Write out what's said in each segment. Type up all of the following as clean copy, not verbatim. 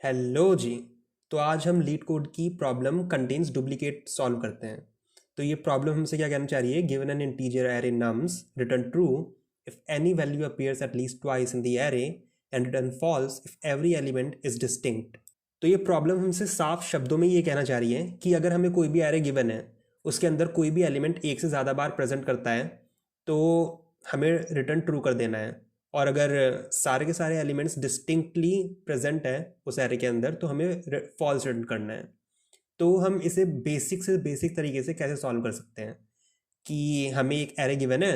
Hello जी। तो आज हम लीड कोड की प्रॉब्लम कंटेन्स डुप्लीकेट सॉल्व करते हैं। तो ये प्रॉब्लम हमसे क्या कहना चाह रही है, given an integer array nums return true if any value appears at least twice in the array and return false if every element is distinct. तो ये प्रॉब्लम हमसे साफ शब्दों में ये कहना चाह रही है कि अगर हमें कोई भी एरे गिवन है, उसके अंदर कोई भी एलिमेंट एक से ज़्यादा बार प्रेजेंट करता है तो हमें रिटर्न ट्रू कर देना है। और अगर सारे के सारे एलिमेंट्स डिस्टिंक्टली प्रेजेंट है उस एरे के अंदर तो हमें फॉल्स रिटर्न करना है। तो हम इसे बेसिक से बेसिक तरीके से कैसे सॉल्व कर सकते हैं कि हमें एक एरे गिवन है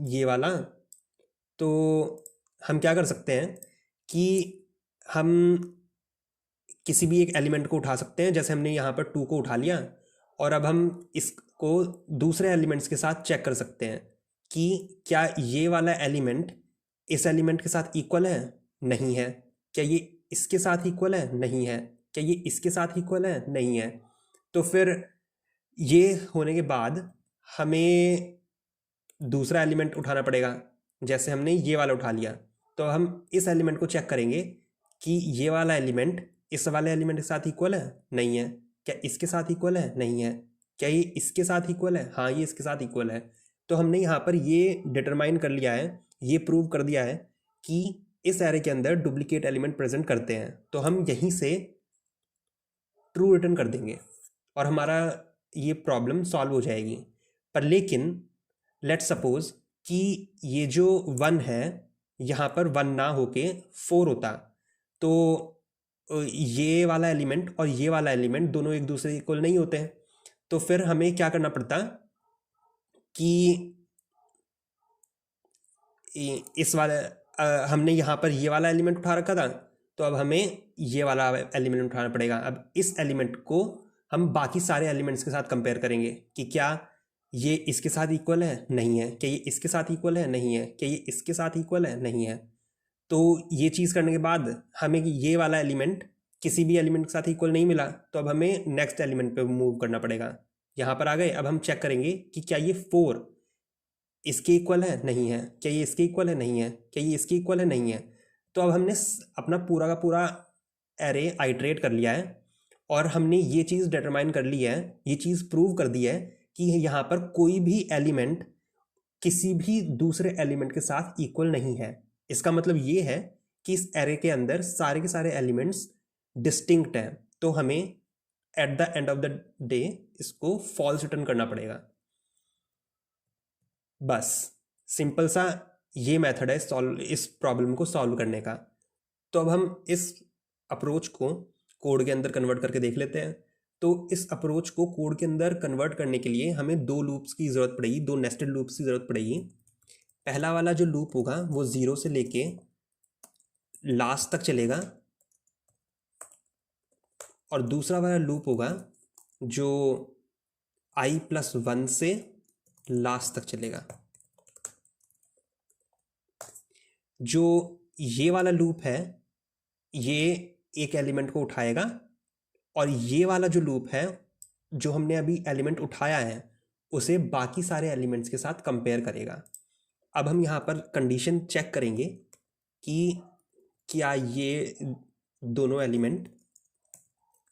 ये वाला, तो हम क्या कर सकते हैं कि हम किसी भी एक एलिमेंट को उठा सकते हैं। जैसे हमने यहाँ पर 2 को उठा लिया और अब हम इसको दूसरे एलिमेंट्स के साथ चेक कर सकते हैं कि क्या ये वाला एलिमेंट इस एलिमेंट के साथ इक्वल है, नहीं है। क्या ये इसके साथ इक्वल है, नहीं है। क्या ये इसके साथ इक्वल है, नहीं है। तो फिर ये होने के बाद हमें दूसरा एलिमेंट उठाना पड़ेगा। जैसे हमने ये वाला उठा लिया तो हम इस एलिमेंट को चेक करेंगे कि ये वाला एलिमेंट इस वाले एलिमेंट के साथ इक्वल है, नहीं है। क्या इसके साथ इक्वल है, नहीं है। क्या ये इसके साथ इक्वल है, हाँ ये इसके साथ इक्वल है। तो हमने यहाँ पर ये डिटरमाइन कर लिया है, ये प्रूव कर दिया है कि इस एरे के अंदर डुप्लीकेट एलिमेंट प्रेजेंट करते हैं। तो हम यहीं से ट्रू रिटर्न कर देंगे और हमारा ये प्रॉब्लम सॉल्व हो जाएगी। पर लेकिन लेट सपोज कि ये जो 1 है यहाँ पर 1 ना होके 4 होता, तो ये वाला एलिमेंट और ये वाला एलिमेंट दोनों एक दूसरे के इक्वल नहीं होते हैं। तो फिर हमें क्या करना पड़ता कि इस वाले हमने यहाँ पर ये वाला एलिमेंट उठा रखा था, तो अब हमें ये वाला एलिमेंट उठाना पड़ेगा। अब इस एलिमेंट को हम बाकी सारे एलिमेंट्स के साथ कंपेयर करेंगे कि क्या ये इसके साथ इक्वल है, नहीं है। क्या ये इसके साथ इक्वल है, नहीं है। क्या ये इसके साथ इक्वल है, नहीं है। तो ये चीज़ करने के बाद हमें ये वाला एलिमेंट किसी भी एलिमेंट के साथ इक्वल नहीं मिला, तो अब हमें नेक्स्ट एलिमेंट पे मूव करना पड़ेगा। यहाँ पर आ गए, अब हम चेक करेंगे कि क्या ये 4 इसके इक्वल है, नहीं है। क्या ये इसके इक्वल है, नहीं है। क्या ये इसके इक्वल है, नहीं है। तो अब हमने अपना पूरा का पूरा एरे आइट्रेट कर लिया है और हमने ये चीज़ डिटरमाइन कर ली है, ये चीज़ प्रूव कर दी है कि यहाँ पर कोई भी एलिमेंट किसी भी दूसरे एलिमेंट के साथ इक्वल नहीं है। इसका मतलब ये है कि इस एरे के अंदर सारे के सारे एलिमेंट्स डिस्टिंक्ट हैं। तो हमें at the end of the day इसको फॉल्स रिटर्न करना पड़ेगा। बस सिंपल सा ये मेथड है सॉल्व इस प्रॉब्लम को सॉल्व करने का। तो अब हम इस अप्रोच को कोड के अंदर कन्वर्ट करके देख लेते हैं। तो इस अप्रोच को कोड के अंदर कन्वर्ट करने के लिए हमें 2 लूप्स की ज़रूरत पड़ेगी, 2 नेस्टेड लूप्स की ज़रूरत पड़ेगी। पहला वाला जो लूप होगा वो 0 से लेके लास्ट तक चलेगा और दूसरा वाला लूप होगा जो i+1 से लास्ट तक चलेगा। जो ये वाला लूप है ये एक एलिमेंट को उठाएगा और ये वाला जो लूप है जो हमने अभी एलिमेंट उठाया है उसे बाकी सारे एलिमेंट्स के साथ कंपेयर करेगा। अब हम यहाँ पर कंडीशन चेक करेंगे कि क्या ये दोनों एलिमेंट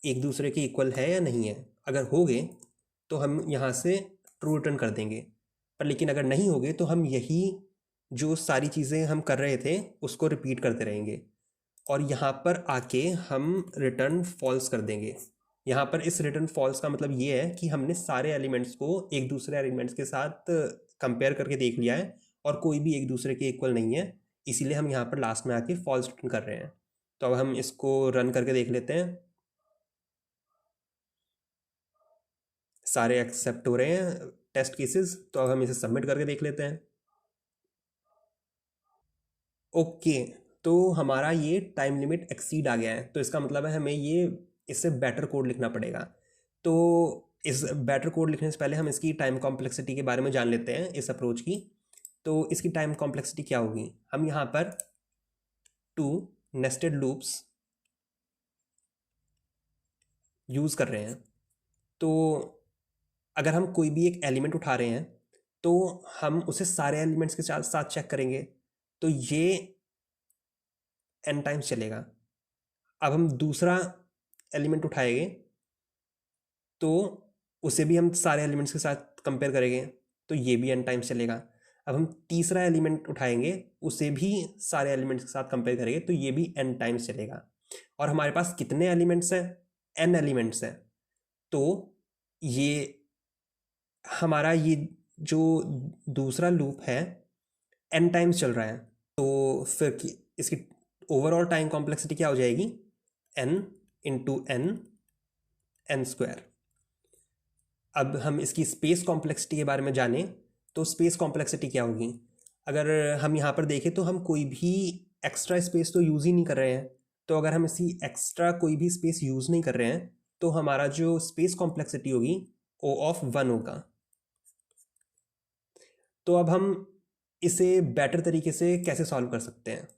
एक दूसरे के इक्वल है या नहीं है। अगर हो गए तो हम यहाँ से ट्रू रिटर्न कर देंगे, पर लेकिन अगर नहीं हो गए तो हम यही जो सारी चीज़ें हम कर रहे थे उसको रिपीट करते रहेंगे और यहाँ पर आके हम रिटर्न फॉल्स कर देंगे। यहाँ पर इस रिटर्न फॉल्स का मतलब ये है कि हमने सारे एलिमेंट्स को एक दूसरे एलिमेंट्स के साथ कंपेयर करके देख लिया है और कोई भी एक दूसरे के इक्वल नहीं है, इसीलिए हम यहाँ पर लास्ट में आके फॉल्स रिटर्न कर रहे हैं। तो अब हम इसको रन करके देख लेते हैं। सारे एक्सेप्ट हो रहे हैं टेस्ट केसेस, तो अब हम इसे सबमिट करके देख लेते हैं। ओके, तो हमारा ये टाइम लिमिट एक्सीड आ गया है, तो इसका मतलब है हमें ये इससे बेटर कोड लिखना पड़ेगा। तो इस बेटर कोड लिखने से पहले हम इसकी टाइम कॉम्प्लेक्सिटी के बारे में जान लेते हैं इस अप्रोच की। तो इसकी टाइम कॉम्प्लेक्सिटी क्या होगी, हम यहाँ पर 2 नेस्टेड लूप्स यूज़ कर रहे हैं। तो अगर हम कोई भी एक एलिमेंट उठा रहे हैं तो हम उसे सारे एलिमेंट्स के साथ चेक करेंगे, तो ये n टाइम्स चलेगा। अब हम दूसरा एलिमेंट उठाएंगे तो उसे भी हम सारे एलिमेंट्स के साथ कंपेयर करेंगे, तो ये भी n टाइम्स चलेगा। अब हम तीसरा एलिमेंट उठाएंगे, उसे भी सारे एलिमेंट्स के साथ कंपेयर करेंगे, तो ये भी n टाइम्स चलेगा। और हमारे पास कितने एलिमेंट्स हैं? n एलिमेंट्स हैं। तो ये हमारा ये जो दूसरा लूप है n टाइम्स चल रहा है, तो फिर इसकी ओवरऑल टाइम कॉम्प्लेक्सिटी क्या हो जाएगी? n into n square. अब हम इसकी स्पेस कॉम्प्लेक्सिटी के बारे में जाने तो स्पेस कॉम्प्लेक्सिटी क्या होगी? अगर हम यहाँ पर देखें तो हम कोई भी एक्स्ट्रा स्पेस तो यूज़ ही नहीं कर रहे हैं, तो अगर हम इसी एक्स्ट्रा कोई भी स्पेस यूज़ नहीं कर रहे हैं तो हमारा जो स्पेस कॉम्प्लेक्सिटी होगी O ऑफ 1 होगा। तो अब हम इसे बेटर तरीके से कैसे सॉल्व कर सकते हैं?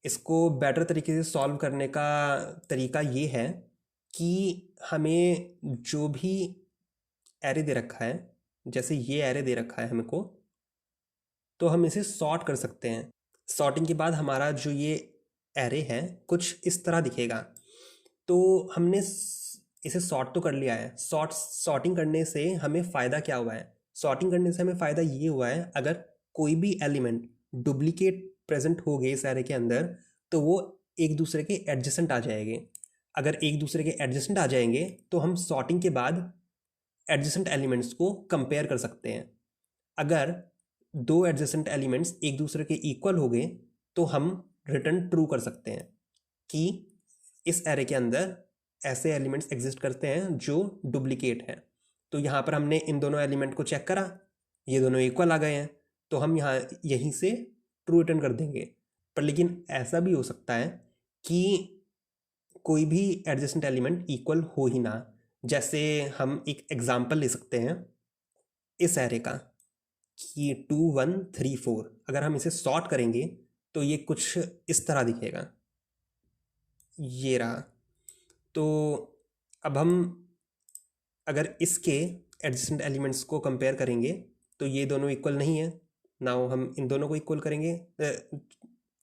इसको बेटर तरीके से सॉल्व करने का तरीका ये है कि हमें जो भी एरे दे रखा है, जैसे ये एरे दे रखा है हमको, तो हम इसे सॉर्ट कर सकते हैं। सॉर्टिंग के बाद हमारा जो ये एरे है कुछ इस तरह दिखेगा। तो हमने इसे सॉर्ट तो कर लिया है। सॉर्टिंग करने से हमें फ़ायदा क्या हुआ है? सॉर्टिंग करने से हमें फ़ायदा ये हुआ है, अगर कोई भी एलिमेंट डुप्लीकेट प्रेजेंट हो गए इस एरे के अंदर तो वो एक दूसरे के एडजेसेंट आ जाएंगे। अगर एक दूसरे के एडजेसेंट आ जाएंगे तो हम सॉर्टिंग के बाद एडजेसेंट एलिमेंट्स को कंपेयर कर सकते हैं। अगर दो एडजेसेंट एलिमेंट्स एक दूसरे के इक्वल हो गए तो हम रिटर्न ट्रू कर सकते हैं कि इस एरे के अंदर ऐसे एलिमेंट्स एग्जिस्ट करते हैं जो डुप्लीकेट हैं। तो यहाँ पर हमने इन दोनों एलिमेंट को चेक करा, ये दोनों इक्वल आ गए हैं, तो हम यहाँ यहीं से ट्रू रिटर्न कर देंगे। पर लेकिन ऐसा भी हो सकता है कि कोई भी एडजेसेंट एलिमेंट इक्वल हो ही ना। जैसे हम एक एग्जांपल ले सकते हैं इस एरे का कि 2 1 3 4। अगर हम इसे सॉर्ट करेंगे तो ये कुछ इस तरह दिखेगा, ये रहा। तो अब हम अगर इसके एडजेसेंट एलिमेंट्स को कंपेयर करेंगे तो ये दोनों इक्वल नहीं है। नाउ हम इन दोनों को इक्वल करेंगे,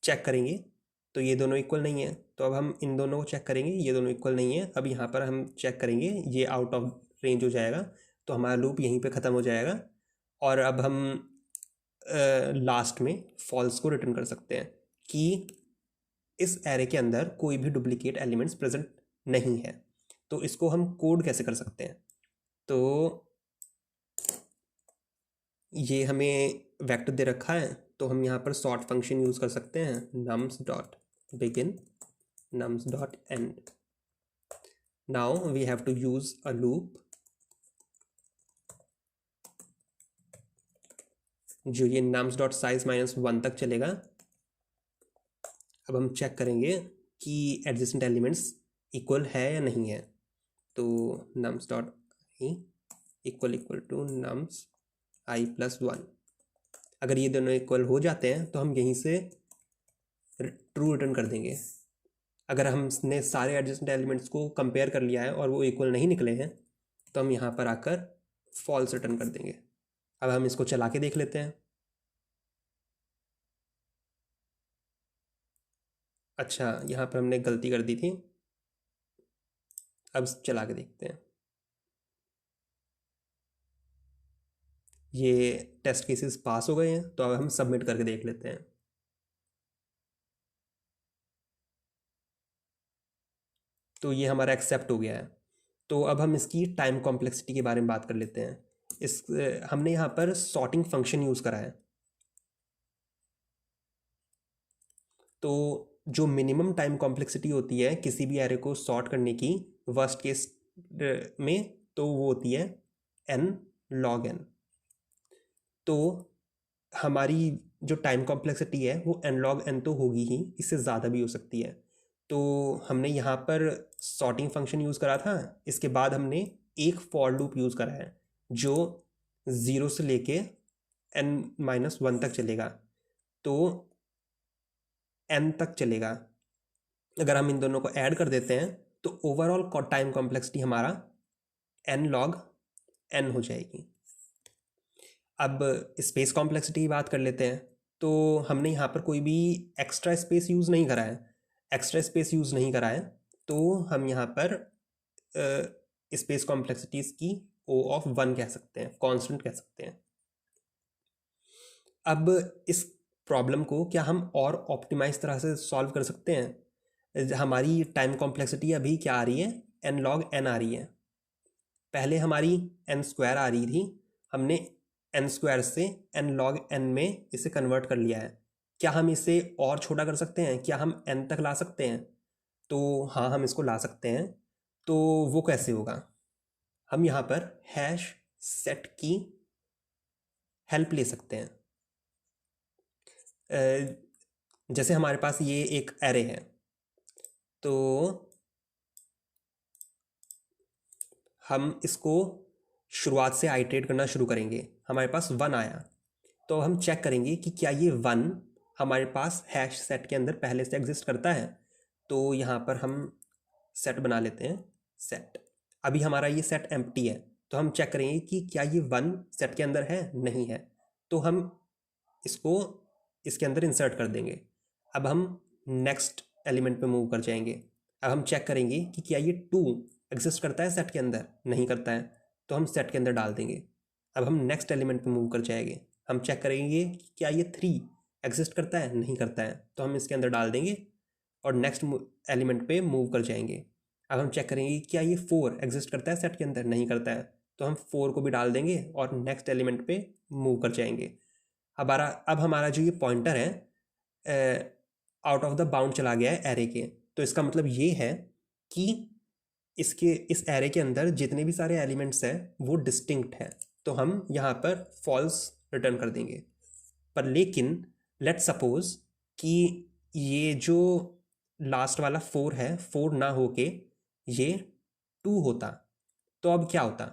चेक करेंगे, तो ये दोनों इक्वल नहीं है। तो अब हम इन दोनों को चेक करेंगे, ये दोनों इक्वल नहीं है। अब यहाँ पर हम चेक करेंगे, ये आउट ऑफ रेंज हो जाएगा, तो हमारा लूप यहीं पे ख़त्म हो जाएगा। और अब हम लास्ट में फॉल्स को रिटर्न कर सकते हैं कि इस एरे के अंदर कोई भी डुप्लीकेट एलिमेंट्स प्रेजेंट नहीं है। तो इसको हम कोड कैसे कर सकते हैं? तो ये हमें वेक्टर दे रखा है, तो हम यहाँ पर सॉर्ट फंक्शन यूज़ कर सकते हैं, nums dot begin nums dot end. Now we have to use a loop जो ये nums डॉट साइज -1 तक चलेगा। अब हम चेक करेंगे कि एडजेसेंट एलिमेंट्स इक्वल है या नहीं है। तो nums dot i equal to nums i plus 1। अगर ये दोनों इक्वल हो जाते हैं तो हम यहीं से ट्रू रिटर्न कर देंगे। अगर हमने सारे एडजेसेंट एलिमेंट्स को कंपेयर कर लिया है और वो इक्वल नहीं निकले हैं तो हम यहाँ पर आकर फॉल्स रिटर्न कर देंगे। अब हम इसको चला के देख लेते हैं। अच्छा, यहाँ पर हमने गलती कर दी थी, अब चला के देखते हैं। ये टेस्ट केसेस पास हो गए हैं, तो अब हम सबमिट करके देख लेते हैं। तो ये हमारा एक्सेप्ट हो गया है। तो अब हम इसकी टाइम कॉम्प्लेक्सिटी के बारे में बात कर लेते हैं। इस हमने यहाँ पर सॉर्टिंग फंक्शन यूज़ करा है। तो जो मिनिमम टाइम कॉम्प्लेक्सिटी होती है किसी भी एरे को सॉर्ट करने की वर्स्ट केस में, तो वो होती है n log n। तो हमारी जो टाइम कॉम्प्लेक्सिटी है वो n log n तो होगी ही, इससे ज़्यादा भी हो सकती है। तो हमने यहाँ पर सॉर्टिंग फंक्शन यूज़ करा था, इसके बाद हमने एक फॉर लूप यूज़ करा है जो 0 से लेके n-1 तक चलेगा। तो n तक चलेगा। अगर हम इन दोनों को ऐड कर देते हैं तो ओवरऑल टाइम कॉम्प्लेक्सिटी हमारा n log n हो जाएगी। अब स्पेस कॉम्प्लेक्सिटी की बात कर लेते हैं। तो हमने यहाँ पर कोई भी एक्स्ट्रा स्पेस यूज़ नहीं करा है। एक्स्ट्रा स्पेस यूज़ नहीं करा है, तो हम यहाँ पर स्पेस कॉम्प्लेक्सिटीज़ की O ऑफ 1 कह सकते हैं, कांस्टेंट कह सकते हैं। अब इस प्रॉब्लम को क्या हम और ऑप्टिमाइज तरह से सॉल्व कर सकते हैं? हमारी टाइम कॉम्प्लेक्सिटी अभी क्या आ रही है, n log n आ रही है। पहले हमारी n स्क्वायर आ रही थी, हमने n स्क्वायर से n log n में इसे कन्वर्ट कर लिया है। क्या हम इसे और छोटा कर सकते हैं? क्या हम n तक ला सकते हैं? तो हाँ, हम इसको ला सकते हैं। तो वो कैसे होगा? हम यहाँ पर हैश सेट की हेल्प ले सकते हैं। जैसे हमारे पास ये एक एरे है, तो हम इसको शुरुआत से आइटरेट करना शुरू करेंगे। हमारे पास 1 आया, तो हम चेक करेंगे कि क्या ये 1 हमारे पास हैश सेट के अंदर पहले से एग्जिस्ट करता है। तो यहाँ पर हम सेट बना लेते हैं, सेट। अभी हमारा ये सेट एम्प्टी है, तो हम चेक करेंगे कि क्या ये 1 सेट के अंदर है, नहीं है। तो हम इसको इसके अंदर इंसर्ट कर देंगे। अब हम नेक्स्ट एलिमेंट पे मूव कर जाएंगे। अब हम चेक करेंगे कि क्या ये 2 एग्जिस्ट करता है सेट के अंदर, नहीं करता है, तो हम सेट के अंदर डाल देंगे। अब हम नेक्स्ट एलिमेंट पे मूव कर जाएंगे। हम चेक करेंगे कि क्या ये 3 एग्जिस्ट करता है, नहीं करता है, तो हम इसके अंदर डाल देंगे और नेक्स्ट एलिमेंट पे मूव कर जाएंगे। अब हम चेक करेंगे कि क्या ये 4 एग्जिस्ट करता है सेट के अंदर, नहीं करता है, तो हम 4 को भी डाल देंगे और नेक्स्ट एलिमेंट पे मूव कर जाएंगे। अब हमारा जो ये पॉइंटर है आउट ऑफ द बाउंड चला गया है एरे के। तो इसका मतलब ये है कि इस एरे के अंदर जितने भी सारे एलिमेंट्स हैं वो डिस्टिंक्ट हैं, तो हम यहाँ पर फॉल्स रिटर्न कर देंगे। पर लेकिन लेट सपोज कि ये जो लास्ट वाला 4 है, 4 ना होके ये 2 होता, तो अब क्या होता?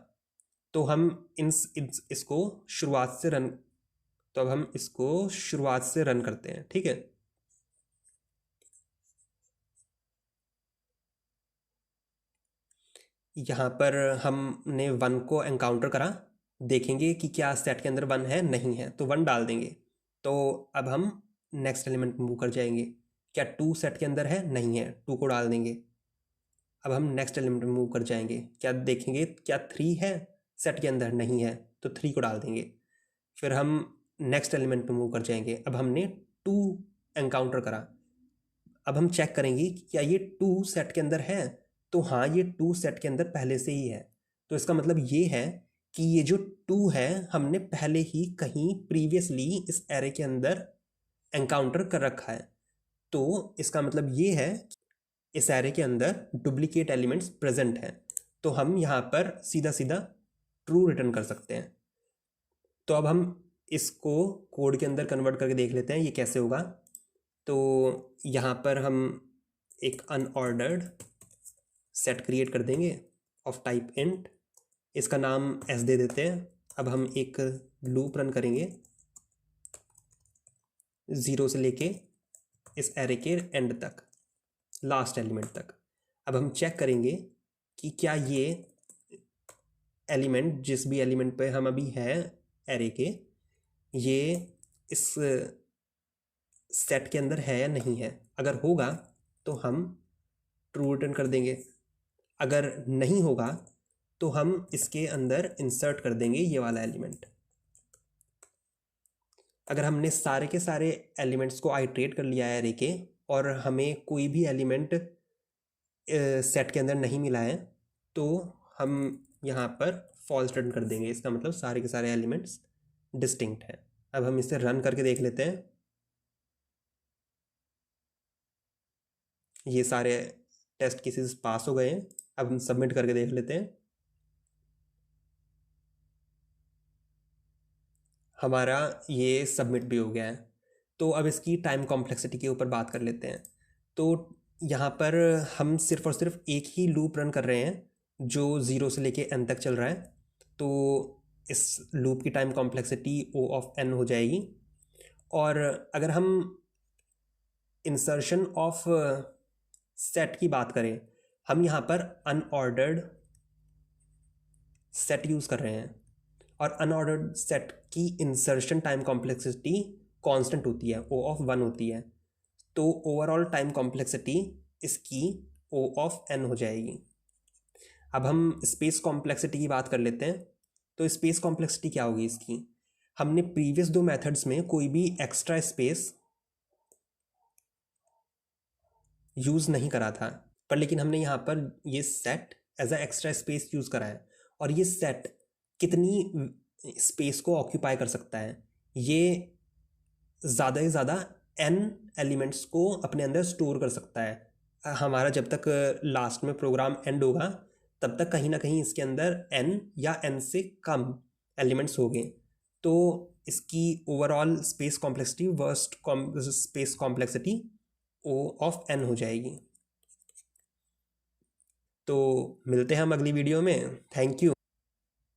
तो हम इसको शुरुआत से रन तो अब हम इसको शुरुआत से रन करते हैं, ठीक है। यहाँ पर हमने 1 को एनकाउंटर करा, देखेंगे कि क्या सेट के अंदर 1 है, नहीं है, तो 1 डाल देंगे। तो अब हम नेक्स्ट एलिमेंट मूव कर जाएंगे। क्या 2 सेट के अंदर है, नहीं है, 2 को डाल देंगे। अब हम नेक्स्ट एलिमेंट में मूव कर जाएंगे, क्या देखेंगे क्या 3 है सेट के अंदर, नहीं है, तो 3 को डाल देंगे। फिर हम नेक्स्ट एलिमेंट पे मूव कर जाएंगे। अब हमने 2 एनकाउंटर करा, अब हम चेक करेंगे कि क्या ये 2 सेट के अंदर है, तो हाँ, ये 2 सेट के अंदर पहले से ही है। तो इसका मतलब ये है कि ये जो 2 है हमने पहले ही कहीं प्रीवियसली इस एरे के अंदर एनकाउंटर कर रखा है। तो इसका मतलब ये है इस एरे के अंदर डुप्लीकेट एलिमेंट्स प्रेजेंट हैं। तो हम यहाँ पर सीधा सीधा ट्रू रिटर्न कर सकते हैं। तो अब हम इसको कोड के अंदर कन्वर्ट करके देख लेते हैं ये कैसे होगा। तो यहाँ पर हम एक अनऑर्डर्ड सेट क्रिएट कर देंगे ऑफ टाइप इंट, इसका नाम एस दे देते हैं। अब हम एक लूप रन करेंगे 0 से लेके इस एरे के एंड तक, लास्ट एलिमेंट तक। अब हम चेक करेंगे कि क्या ये एलिमेंट, जिस भी एलिमेंट पे हम अभी हैं एरे के, ये इस सेट के अंदर है या नहीं है। अगर होगा तो हम ट्रू रिटर्न कर देंगे, अगर नहीं होगा तो हम इसके अंदर इंसर्ट कर देंगे ये वाला एलिमेंट। अगर हमने सारे के सारे एलिमेंट्स को आइट्रेट कर लिया है एरे के और हमें कोई भी एलिमेंट सेट के अंदर नहीं मिला है, तो हम यहाँ पर फॉल्स रिटर्न कर देंगे। इसका मतलब सारे के सारे एलिमेंट्स डिस्टिंक्ट हैं। अब हम इसे रन करके देख लेते हैं। ये सारे टेस्ट केसेस पास हो गए हैं। अब हम सबमिट करके देख लेते हैं। हमारा ये सबमिट भी हो गया है। तो अब इसकी टाइम कॉम्प्लेक्सिटी के ऊपर बात कर लेते हैं। तो यहाँ पर हम सिर्फ और सिर्फ एक ही लूप रन कर रहे हैं जो 0 से लेके n तक चल रहा है। तो इस लूप की time complexity O of n हो जाएगी। और अगर हम इंसर्शन ऑफ सेट की बात करें, हम यहाँ पर अनऑर्डर्ड सेट यूज़ कर रहे हैं और अनऑर्डर्ड सेट की इंसर्शन टाइम कॉम्प्लेक्सिटी कांस्टेंट होती है, O ऑफ 1 होती है। तो ओवरऑल टाइम कॉम्प्लेक्सिटी इसकी O ऑफ n हो जाएगी। अब हम स्पेस कॉम्प्लेक्सिटी की बात कर लेते हैं। तो स्पेस कॉम्प्लेक्सिटी क्या होगी इसकी? हमने प्रीवियस दो मेथड्स में कोई भी एक्स्ट्रा स्पेस यूज़ नहीं करा था, पर लेकिन हमने यहाँ पर ये set as a extra space use करा है। और ये सेट कितनी स्पेस को ऑक्यूपाई कर सकता है? ये ज़्यादा से ज़्यादा n एलिमेंट्स को अपने अंदर स्टोर कर सकता है। हमारा जब तक लास्ट में प्रोग्राम एंड होगा तब तक कहीं ना कहीं इसके अंदर n या n से कम एलिमेंट्स होंगे। तो इसकी overall space complexity worst space complexity O of n हो जाएगी। तो मिलते हैं हम अगली वीडियो में। Thank you.